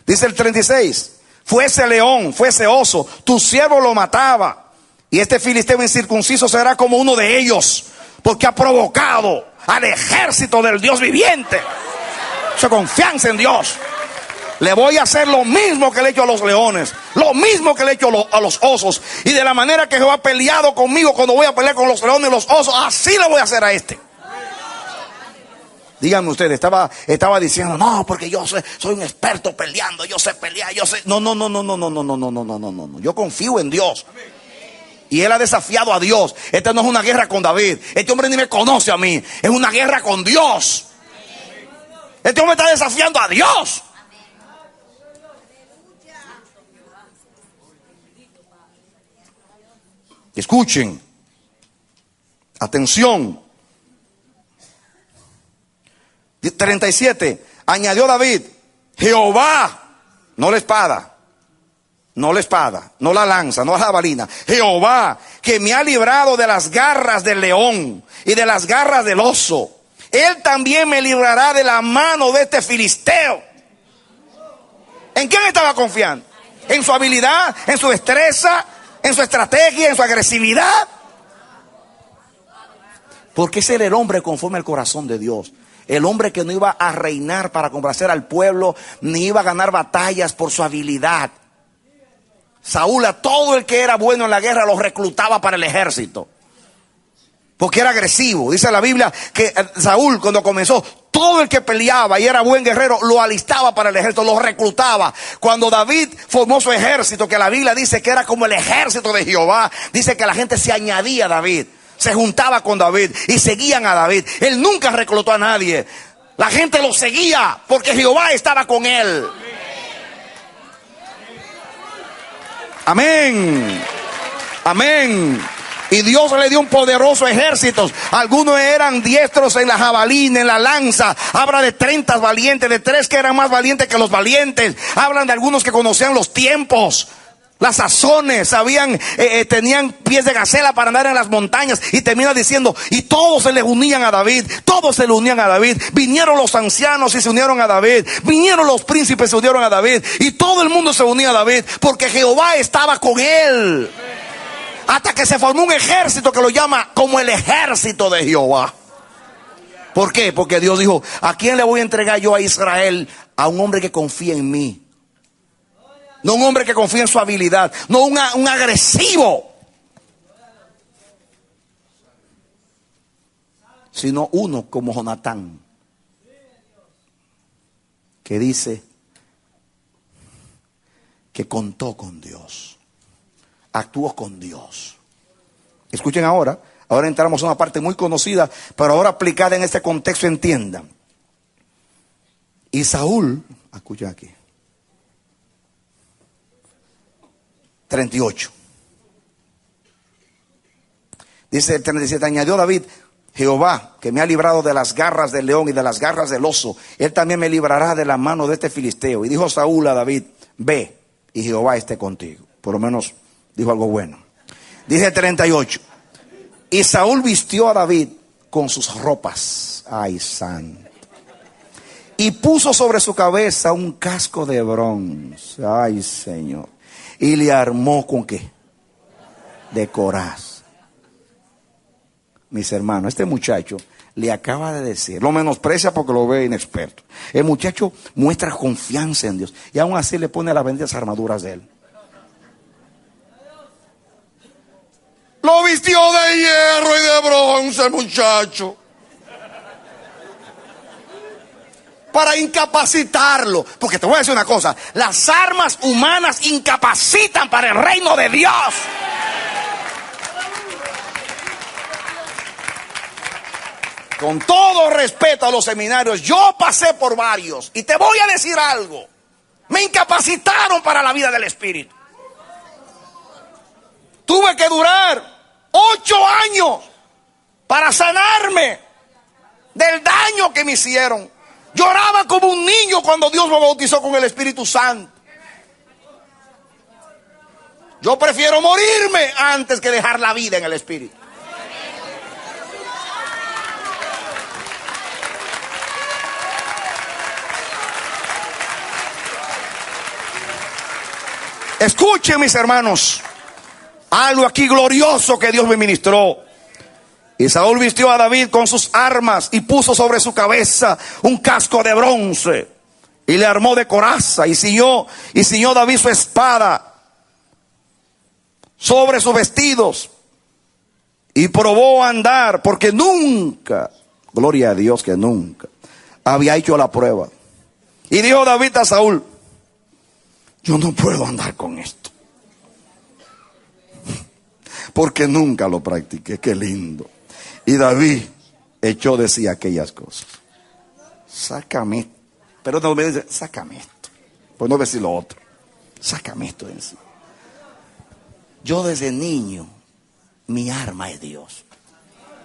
Speaker 2: Dice el 36, fuese león, fuese oso, tu siervo lo mataba. Y este filisteo incircunciso será como uno de ellos, porque ha provocado al ejército del Dios viviente. Su confianza en Dios. Le voy a hacer lo mismo que le he hecho a los leones, lo mismo que le he hecho a los osos. Y de la manera que Jehová ha peleado conmigo cuando voy a pelear con los leones y los osos, así le voy a hacer a este. Díganme ustedes, estaba diciendo, no, porque yo soy un experto peleando, yo sé pelear, yo sé. No. Yo confío en Dios. Y él ha desafiado a Dios. Esta no es una guerra con David. Este hombre ni me conoce a mí. Es una guerra con Dios. Este hombre está desafiando a Dios. Escuchen. Atención. 37. Añadió David, Jehová, no la espada. No la espada, no la lanza, no la jabalina. Jehová, que me ha librado de las garras del león y de las garras del oso. Él también me librará de la mano de este filisteo. ¿En quién estaba confiando? ¿En su habilidad? ¿En su destreza? ¿En su estrategia? ¿En su agresividad? Porque ese era el hombre conforme al corazón de Dios. El hombre que no iba a reinar para complacer al pueblo, ni iba a ganar batallas por su habilidad. Saúl a todo el que era bueno en la guerra lo reclutaba para el ejército, porque era agresivo. Dice la Biblia que Saúl, cuando comenzó, todo el que peleaba y era buen guerrero lo alistaba para el ejército, lo reclutaba. Cuando David formó su ejército, que la Biblia dice que era como el ejército de Jehová, dice que la gente se añadía a David, se juntaba con David y seguían a David. Él nunca reclutó a nadie. La gente lo seguía porque Jehová estaba con él. Amén. Amén. Y Dios le dio un poderoso ejército. Algunos eran diestros en la jabalina, en la lanza. Habla de 30 valientes, de 3 que eran más valientes que los valientes. Hablan de algunos que conocían los tiempos, las sazones, tenían pies de gacela para andar en las montañas. Y termina diciendo, y todos se le unían a David, todos se le unían a David. Vinieron los ancianos y se unieron a David, vinieron los príncipes y se unieron a David, y todo el mundo se unía a David, porque Jehová estaba con él. Hasta que se formó un ejército que lo llama como el ejército de Jehová. ¿Por qué? Porque Dios dijo, ¿a quién le voy a entregar yo a Israel? A un hombre que confía en mí. No un hombre que confía en su habilidad. No un agresivo. Sino uno como Jonatán, que dice que contó con Dios. Actuó con Dios. Escuchen ahora entramos a una parte muy conocida, pero ahora aplicada en este contexto, entiendan. Y Saúl, escuchen aquí, 38. Dice el 37, añadió David: Jehová, que me ha librado de las garras del león y de las garras del oso, él también me librará de la mano de este filisteo. Y dijo Saúl a David: ve, y Jehová esté contigo. Por lo menos dijo algo bueno. Dice el 38, y Saúl vistió a David con sus ropas, ay santo, y puso sobre su cabeza un casco de bronce, ay Señor, y le armó ¿con qué? De coraza. Mis hermanos, este muchacho le acaba de decir, lo menosprecia porque lo ve inexperto. El muchacho muestra confianza en Dios y aún así le pone las benditas armaduras de él. Lo vistió de hierro y de bronce el muchacho, para incapacitarlo. Porque te voy a decir una cosa, las armas humanas incapacitan para el reino de Dios. Con todo respeto a los seminarios, yo pasé por varios y te voy a decir algo, me incapacitaron para la vida del Espíritu. Tuve que durar 8 años para sanarme del daño que me hicieron. Lloraba como un niño cuando Dios me bautizó con el Espíritu Santo. Yo prefiero morirme antes que dejar la vida en el Espíritu. Escuchen, mis hermanos, algo aquí glorioso que Dios me ministró. Y Saúl vistió a David con sus armas y puso sobre su cabeza un casco de bronce y le armó de coraza y ciñó David su espada sobre sus vestidos y probó a andar, porque nunca, gloria a Dios que nunca, había hecho la prueba. Y dijo David a Saúl: yo no puedo andar con esto, porque nunca lo practiqué. Qué lindo. Y David echó de sí aquellas cosas. Sácame, pero no me dice, sácame esto. Pues no decir lo otro. Sácame esto de encima. Yo desde niño, mi arma es Dios.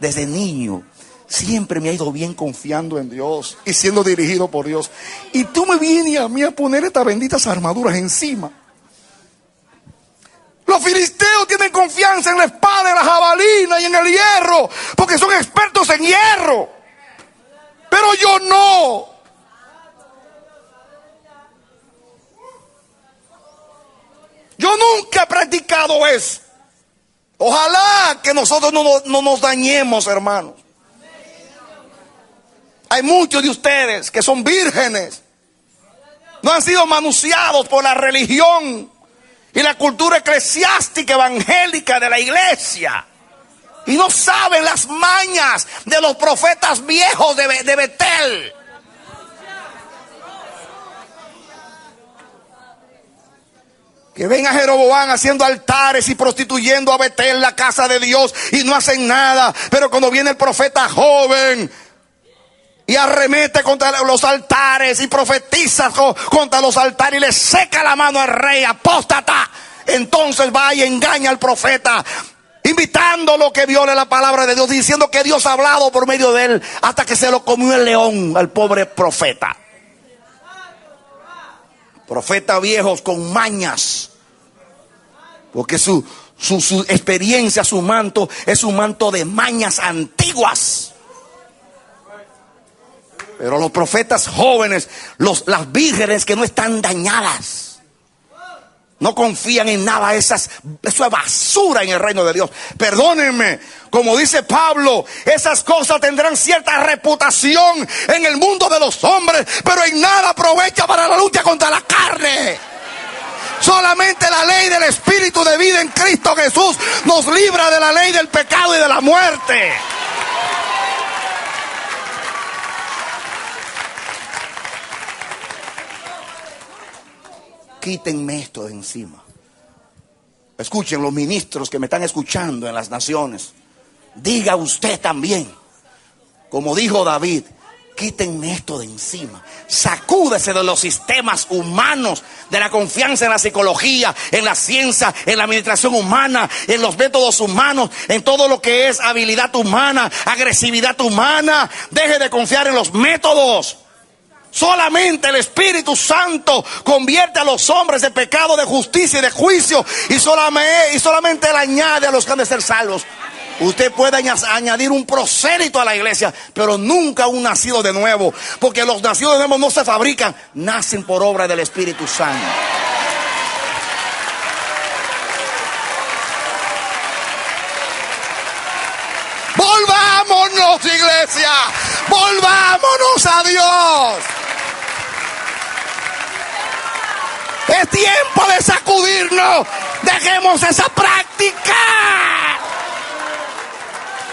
Speaker 2: Desde niño, siempre me ha ido bien confiando en Dios y siendo dirigido por Dios. Y tú me vienes a mí a poner estas benditas armaduras encima. Los filisteos tienen confianza en la espada, en la jabalina y en el hierro, porque son expertos en hierro. Pero yo no. Yo nunca he practicado eso. Ojalá que nosotros no nos dañemos, hermanos. Hay muchos de ustedes que son vírgenes. No han sido manoseados por la religión y la cultura eclesiástica evangélica de la iglesia. Y no saben las mañas de los profetas viejos de Betel. Que ven a Jeroboam haciendo altares y prostituyendo a Betel, la casa de Dios, y no hacen nada. Pero cuando viene el profeta joven y arremete contra los altares y profetiza contra los altares y le seca la mano al rey, apóstata, entonces va y engaña al profeta, invitándolo que viole la palabra de Dios, diciendo que Dios ha hablado por medio de él, hasta que se lo comió el león al pobre profeta. Profetas viejos con mañas, porque su experiencia, su manto es un manto de mañas antiguas. Pero los profetas jóvenes, las vírgenes que no están dañadas, no confían en nada. Eso es basura en el reino de Dios. Perdónenme, como dice Pablo, esas cosas tendrán cierta reputación en el mundo de los hombres, pero en nada aprovecha para la lucha contra la carne. Solamente la ley del Espíritu de vida en Cristo Jesús nos libra de la ley del pecado y de la muerte. Quítenme esto de encima. Escuchen, los ministros que me están escuchando en las naciones. Diga usted también, como dijo David: Quítenme esto de encima. Sacúdese de los sistemas humanos, de la confianza en la psicología, en la ciencia, en la administración humana, en los métodos humanos, en todo lo que es habilidad humana, agresividad humana. Deje de confiar en los métodos. Solamente el Espíritu Santo convierte a los hombres de pecado, de justicia y de juicio. Y solamente Él añade a los que han de ser salvos. Usted puede añadir un prosélito a la iglesia, pero nunca un nacido de nuevo. Porque los nacidos de nuevo no se fabrican, nacen por obra del Espíritu Santo. Volvámonos, iglesia. Volvámonos a Dios. Es tiempo de sacudirnos. Dejemos esa práctica.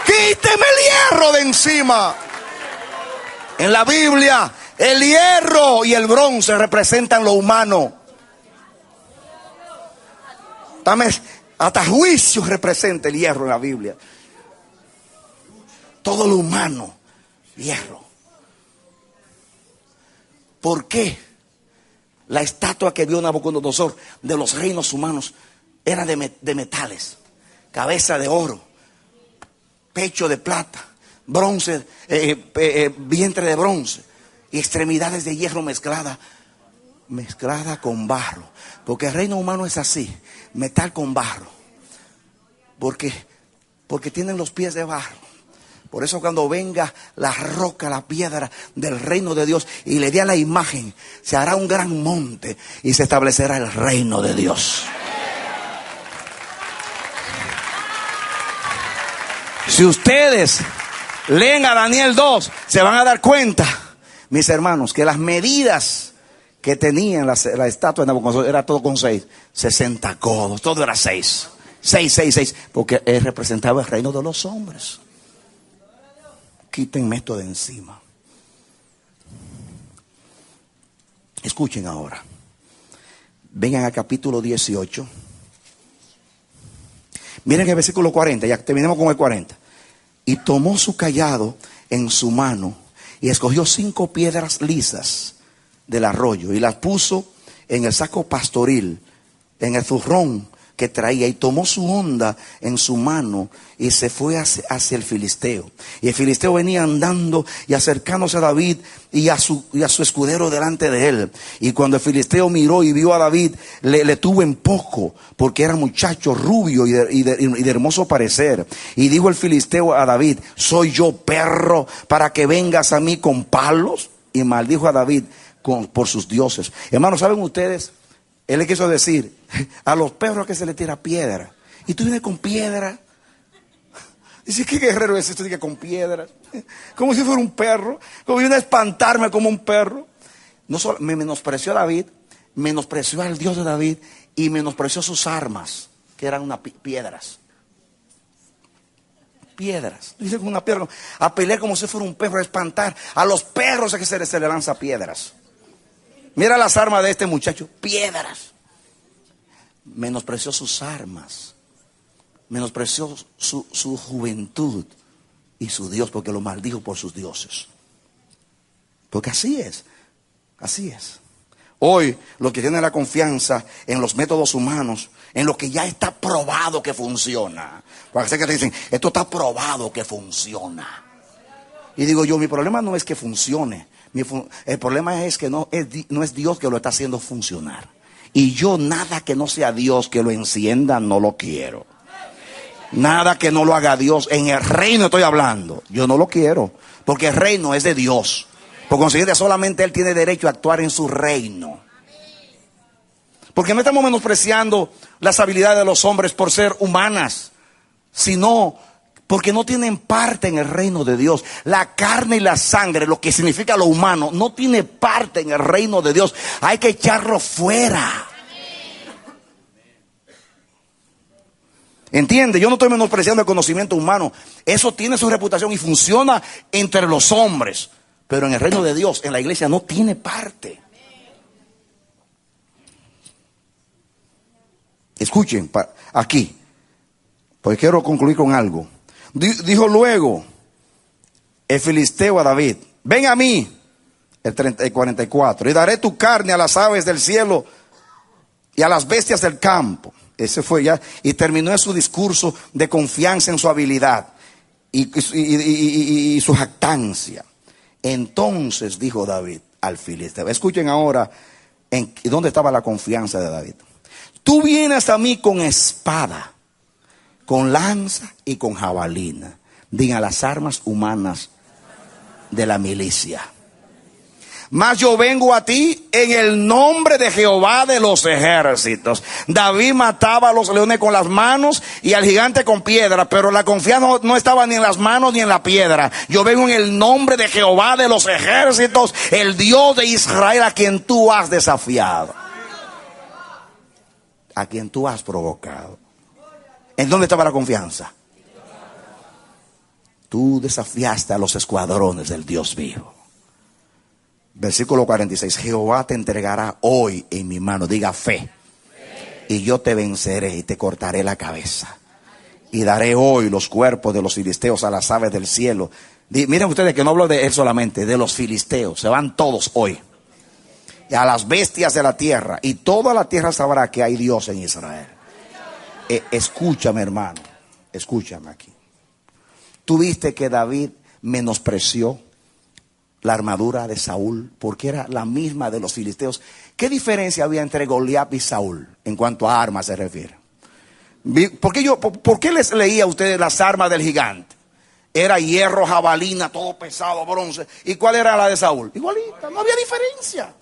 Speaker 2: Quíteme el hierro de encima. En la Biblia, el hierro y el bronce representan lo humano. Hasta juicio representa el hierro en la Biblia. Todo lo humano, hierro. ¿Por qué la estatua que vio Nabucodonosor de los reinos humanos era de metales? Cabeza de oro, pecho de plata, bronce, vientre de bronce y extremidades de hierro mezclada con barro. Porque el reino humano es así, metal con barro. Porque tienen los pies de barro. Por eso cuando venga la roca, la piedra del reino de Dios y le dé a la imagen, se hará un gran monte y se establecerá el reino de Dios. Si ustedes leen a Daniel 2, se van a dar cuenta, mis hermanos, que las medidas que tenían la estatua de Nabucodonosor era todo con 60 codos, todo era 6, porque él representaba el reino de los hombres. Quítenme esto de encima. Escuchen ahora. Vengan al capítulo 18. Miren el versículo 40, ya terminemos con el 40. Y tomó su cayado en su mano y escogió 5 piedras lisas del arroyo y las puso en el saco pastoril, en el zurrón que traía, y tomó su honda en su mano y se fue hacia el filisteo. Y el filisteo venía andando y acercándose a David y a su escudero delante de él. Y cuando el filisteo miró y vio a David, le tuvo en poco, porque era muchacho rubio y de hermoso parecer. Y dijo el filisteo a David: ¿soy yo perro para que vengas a mí con palos? Y maldijo a David por sus dioses. Hermanos, ¿saben ustedes? Él le quiso decir a los perros que se le tira piedra. Y tú vienes con piedra. Dice, ¿qué guerrero es esto? Dice, con piedra. Como si fuera un perro. Como viene a espantarme como un perro. No solo me menospreció a David, menospreció al Dios de David y menospreció sus armas, que eran unas piedras. Piedras. Dice, con una piedra, a pelear como si fuera un perro, a espantar a los perros a que se le lanza piedras. Mira las armas de este muchacho, piedras. Menospreció sus armas, menospreció su juventud y su Dios, porque lo maldijo por sus dioses. Porque así es. Hoy los que tienen la confianza en los métodos humanos, en lo que ya está probado que funciona. Porque sé que te dicen, esto está probado que funciona. Y digo yo, mi problema no es que funcione. El problema es que no es Dios que lo está haciendo funcionar. Y yo nada que no sea Dios que lo encienda no lo quiero. Nada que no lo haga Dios. En el reino estoy hablando. Yo no lo quiero. Porque el reino es de Dios. Por consiguiente, solamente Él tiene derecho a actuar en su reino. Porque no estamos menospreciando las habilidades de los hombres por ser humanas, sino porque no tienen parte en el reino de Dios. La carne y la sangre, lo que significa lo humano, no tiene parte en el reino de Dios. Hay que echarlo fuera. ¿Entiende? Yo no estoy menospreciando el conocimiento humano. Eso tiene su reputación y funciona entre los hombres. Pero en el reino de Dios, en la iglesia, no tiene parte. Escuchen aquí, porque quiero concluir con algo. Dijo luego el filisteo a David: ven a mí, el 44, y daré tu carne a las aves del cielo y a las bestias del campo. Ese fue ya, y terminó su discurso de confianza en su habilidad y su jactancia. Entonces dijo David al filisteo, escuchen ahora dónde estaba la confianza de David. Tú vienes a mí con espada, con lanza y con jabalina. Digan, las armas humanas de la milicia. Mas yo vengo a ti en el nombre de Jehová de los ejércitos. David mataba a los leones con las manos y al gigante con piedra, pero la confianza no estaba ni en las manos ni en la piedra. Yo vengo en el nombre de Jehová de los ejércitos, el Dios de Israel, a quien tú has desafiado, a quien tú has provocado. ¿En dónde estaba la confianza? Tú desafiaste a los escuadrones del Dios vivo. Versículo 46, Jehová te entregará hoy en mi mano, diga fe, y yo te venceré y te cortaré la cabeza, y daré hoy los cuerpos de los filisteos a las aves del cielo. Miren ustedes que no hablo de él solamente, de los filisteos, se van todos hoy, y a las bestias de la tierra, y toda la tierra sabrá que hay Dios en Israel. Escúchame, hermano, escúchame aquí. Tú viste que David menospreció la armadura de Saúl porque era la misma de los filisteos. ¿Qué diferencia había entre Goliat y Saúl en cuanto a armas se refiere? ¿Por qué les leía a ustedes las armas del gigante? Era hierro, jabalina, todo pesado, bronce. ¿Y cuál era la de Saúl? Igualita, no había diferencia.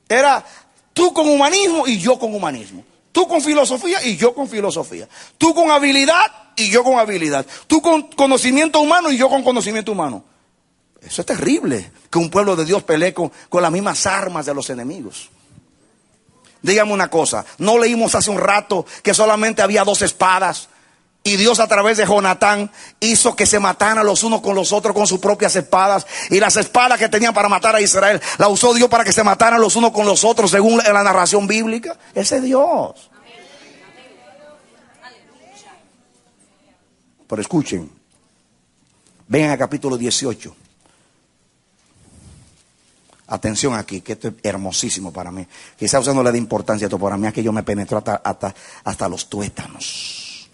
Speaker 2: Era tú con humanismo y yo con humanismo. Tú con filosofía y yo con filosofía. Tú con habilidad y yo con habilidad. Tú con conocimiento humano y yo con conocimiento humano. Eso es terrible, que un pueblo de Dios pelee con las mismas armas de los enemigos. Dígame una cosa, ¿no leímos hace un rato que solamente había 2 espadas? Y Dios a través de Jonatán hizo que se mataran los unos con los otros con sus propias espadas. Y las espadas que tenían para matar a Israel, la usó Dios para que se mataran los unos con los otros según la narración bíblica. Ese es Dios. Pero escuchen, vengan al capítulo 18. Atención aquí, que esto es hermosísimo para mí. Quizá usted no le dé importancia a esto, para mí aquello me penetró hasta los tuétanos.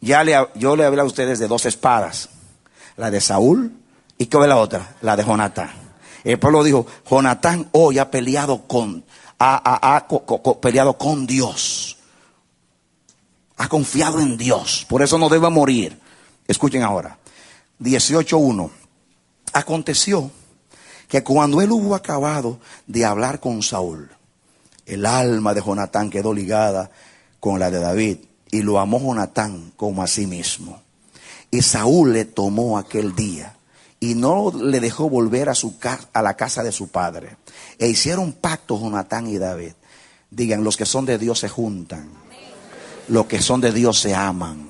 Speaker 2: Yo le hablé a ustedes de 2 espadas, la de Saúl y ¿qué es la otra? La de Jonatán. El pueblo dijo, Jonatán hoy ha peleado peleado con Dios, ha confiado en Dios, por eso no debe morir. Escuchen ahora, 18:1. Aconteció que cuando él hubo acabado de hablar con Saúl, el alma de Jonatán quedó ligada con la de David, y lo amó Jonatán como a sí mismo. Y Saúl le tomó aquel día y no le dejó volver a la casa de su padre. E hicieron pacto Jonatán y David. Digan, los que son de Dios se juntan, los que son de Dios se aman.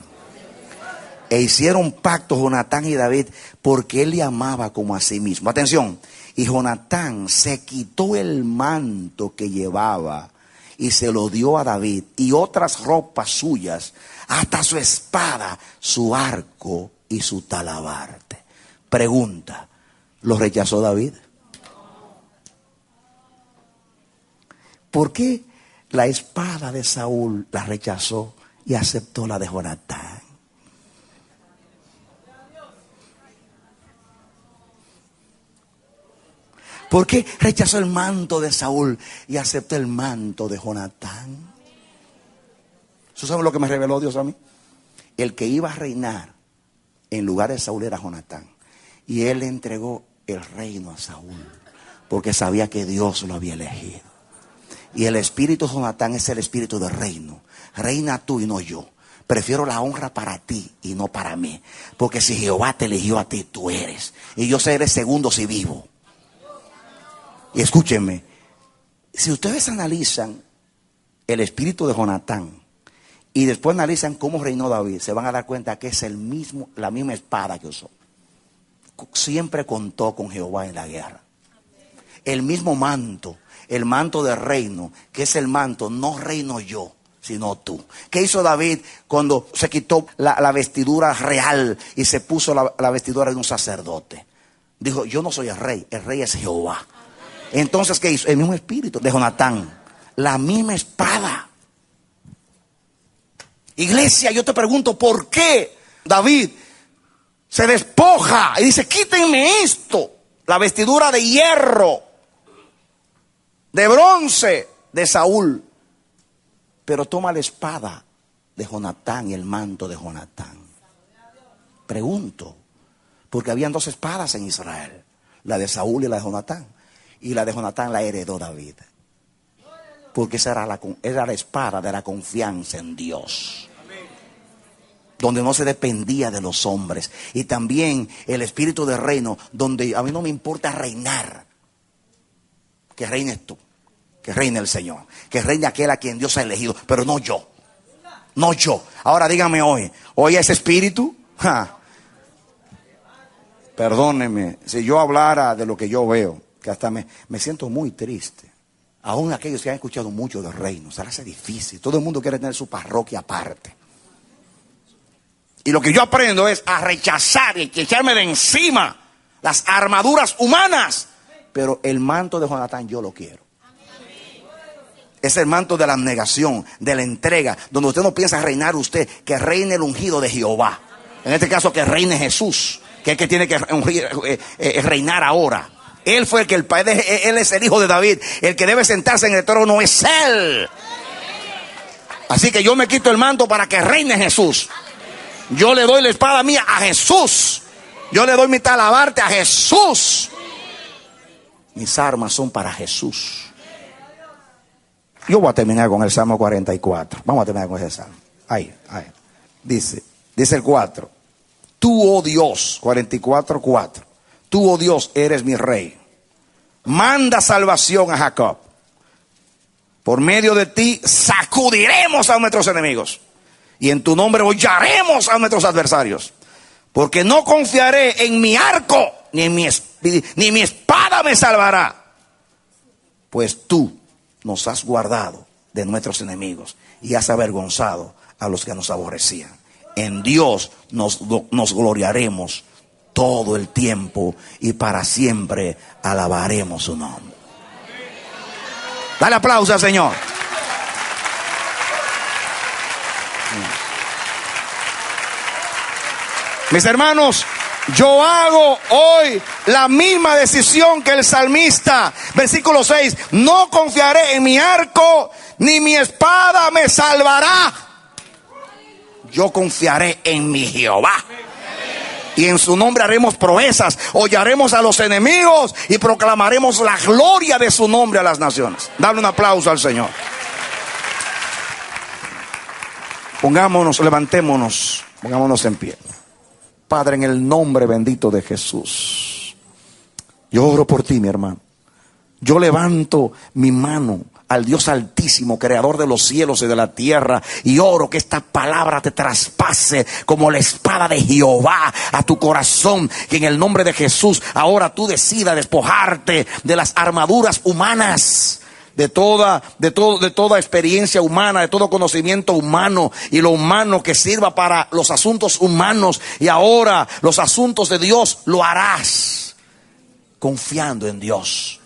Speaker 2: E hicieron pacto Jonatán y David porque él le amaba como a sí mismo. Atención. Y Jonatán se quitó el manto que llevaba y se lo dio a David y otras ropas suyas, hasta su espada, su arco y su talabarte. Pregunta, ¿lo rechazó David? ¿Por qué la espada de Saúl la rechazó y aceptó la de Jonatán? ¿Por qué rechazó el manto de Saúl y aceptó el manto de Jonatán? ¿Eso saben lo que me reveló Dios a mí? El que iba a reinar en lugar de Saúl era Jonatán. Y él le entregó el reino a Saúl porque sabía que Dios lo había elegido. Y el espíritu de Jonatán es el espíritu de reino. Reina tú y no yo. Prefiero la honra para ti y no para mí. Porque si Jehová te eligió a ti, tú eres. Y yo seré segundo si vivo. Y escúchenme, si ustedes analizan el espíritu de Jonatán y después analizan cómo reinó David, se van a dar cuenta que es la misma espada que usó. Siempre contó con Jehová en la guerra. El mismo manto, el manto de reino, que es el manto, no reino yo, sino tú. ¿Qué hizo David cuando se quitó la vestidura real y se puso la vestidura de un sacerdote? Dijo, yo no soy el rey es Jehová. Entonces, ¿qué hizo? El mismo espíritu de Jonatán, la misma espada. Iglesia, yo te pregunto, ¿por qué David se despoja y dice, quítenme esto? La vestidura de hierro, de bronce de Saúl, pero toma la espada de Jonatán y el manto de Jonatán. Pregunto, porque habían dos espadas en Israel, la de Saúl y la de Jonatán, y la de Jonatán la heredó David, porque esa era la espada de la confianza en Dios, donde no se dependía de los hombres. Y también el espíritu de reino, donde a mí no me importa reinar, que reines tú, que reine el Señor, que reine aquel a quien Dios ha elegido, pero no yo. No yo. Ahora dígame hoy ese espíritu, perdóneme, si yo hablara de lo que yo veo, que hasta me siento muy triste. Aún aquellos que han escuchado mucho del reino, se les hace difícil. Todo el mundo quiere tener su parroquia aparte. Y lo que yo aprendo es a rechazar y echarme de encima las armaduras humanas. Pero el manto de Jonatán yo lo quiero. Es el manto de la abnegación, de la entrega, donde usted no piensa reinar usted, que reine el ungido de Jehová. En este caso, que reine Jesús, que es el que tiene que reinar ahora. Él fue el que él es el hijo de David. El que debe sentarse en el trono es él. Así que yo me quito el manto para que reine Jesús. Yo le doy la espada mía a Jesús. Yo le doy mi talabarte a Jesús. Mis armas son para Jesús. Yo voy a terminar con el Salmo 44. Vamos a terminar con ese Salmo. Ahí. Dice el 4. Tú, oh Dios, 44:4. Tú, oh Dios, eres mi rey. Manda salvación a Jacob. Por medio de ti sacudiremos a nuestros enemigos. Y en tu nombre hollaremos a nuestros adversarios. Porque no confiaré en mi arco, ni mi espada me salvará. Pues tú nos has guardado de nuestros enemigos y has avergonzado a los que nos aborrecían. En Dios nos gloriaremos todo el tiempo y para siempre alabaremos su nombre. Dale aplauso al Señor. Mis hermanos, yo hago hoy la misma decisión que el salmista. Versículo 6. No confiaré en mi arco, ni mi espada me salvará. Yo confiaré en mi Jehová. Y en su nombre haremos proezas, hollaremos a los enemigos y proclamaremos la gloria de su nombre a las naciones. Dale un aplauso al Señor. Levantémonos, pongámonos en pie. Padre, en el nombre bendito de Jesús, yo oro por ti, mi hermano. Yo levanto mi mano al Dios altísimo, creador de los cielos y de la tierra, y oro que esta palabra te traspase como la espada de Jehová a tu corazón, que en el nombre de Jesús ahora tú decidas despojarte de las armaduras humanas, de toda experiencia humana, de todo conocimiento humano, y lo humano que sirva para los asuntos humanos, y ahora los asuntos de Dios lo harás confiando en Dios.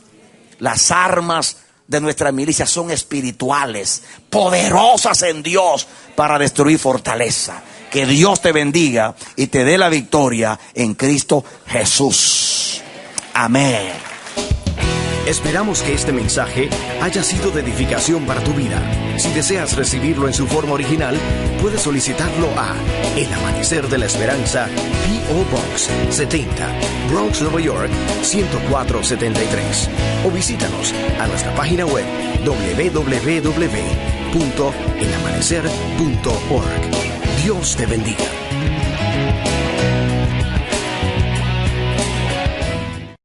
Speaker 2: Las armas de nuestra milicia son espirituales, poderosas en Dios para destruir fortaleza. Que Dios te bendiga y te dé la victoria en Cristo Jesús. Amén.
Speaker 1: Esperamos que este mensaje haya sido de edificación para tu vida. Si deseas recibirlo en su forma original, puedes solicitarlo a El Amanecer de la Esperanza, P.O. Box 70, Bronx, Nueva York 10473. O visítanos a nuestra página web www.elamanecer.org. Dios te bendiga.